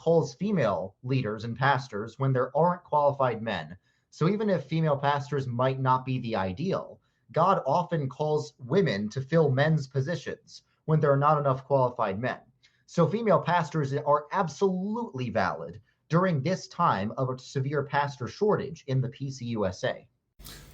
calls female leaders and pastors when there aren't qualified men. So even if female pastors might not be the ideal, God often calls women to fill men's positions when there are not enough qualified men. So female pastors are absolutely valid during this time of a severe pastor shortage in the PCUSA.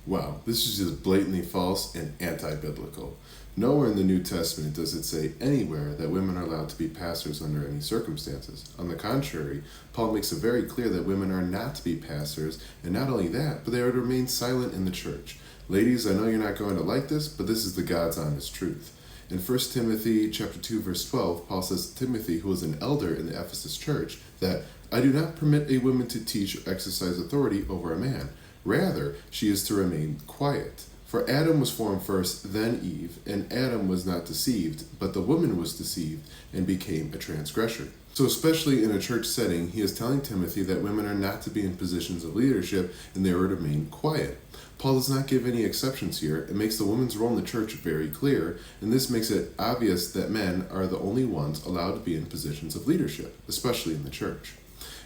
Wow, this is just blatantly false and anti-biblical. Nowhere in the New Testament does it say anywhere that women are allowed to be pastors under any circumstances. On the contrary, Paul makes it very clear that women are not to be pastors, and not only that, but they are to remain silent in the church. Ladies, I know you're not going to like this, but this is the God's honest truth. In 1 Timothy chapter 2, verse 12, Paul says to Timothy, who was an elder in the Ephesus church, that I do not permit a woman to teach or exercise authority over a man. Rather, she is to remain quiet. For Adam was formed first, then Eve, and Adam was not deceived, but the woman was deceived and became a transgressor. So especially in a church setting, he is telling Timothy that women are not to be in positions of leadership and they are to remain quiet. Paul does not give any exceptions here. It makes the woman's role in the church very clear, and this makes it obvious that men are the only ones allowed to be in positions of leadership, especially in the church.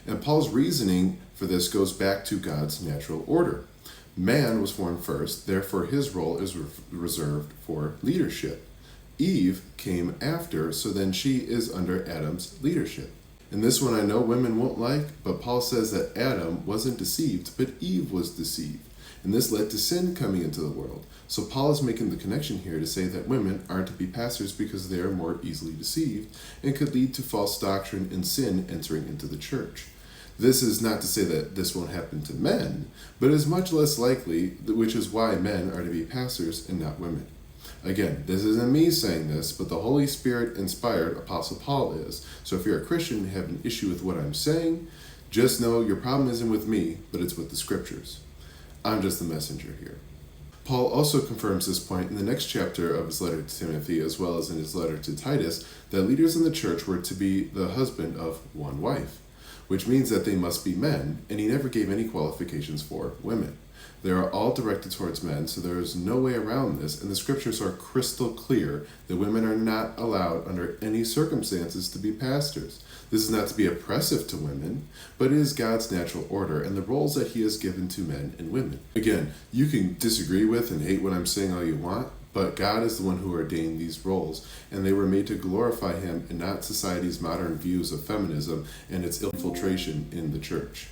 And Paul's reasoning for this goes back to God's natural order. Man was formed first, therefore his role is reserved for leadership. Eve came after, so then she is under Adam's leadership. And this one I know women won't like, but Paul says that Adam wasn't deceived, but Eve was deceived. And this led to sin coming into the world. So Paul is making the connection here to say that women aren't to be pastors because they are more easily deceived and could lead to false doctrine and sin entering into the church. This is not to say that this won't happen to men, but is much less likely, which is why men are to be pastors and not women. Again, this isn't me saying this, but the Holy Spirit inspired Apostle Paul is. So if you're a Christian and have an issue with what I'm saying, just know your problem isn't with me, but it's with the scriptures. I'm just the messenger here. Paul also confirms this point in the next chapter of his letter to Timothy, as well as in his letter to Titus, that leaders in the church were to be the husband of one wife, which means that they must be men, and he never gave any qualifications for women. They are all directed towards men, so there is no way around this, and the scriptures are crystal clear that women are not allowed under any circumstances to be pastors. This is not to be oppressive to women, but it is God's natural order and the roles that he has given to men and women. Again, you can disagree with and hate what I'm saying all you want, but God is the one who ordained these roles, and they were made to glorify him and not society's modern views of feminism and its infiltration in the church.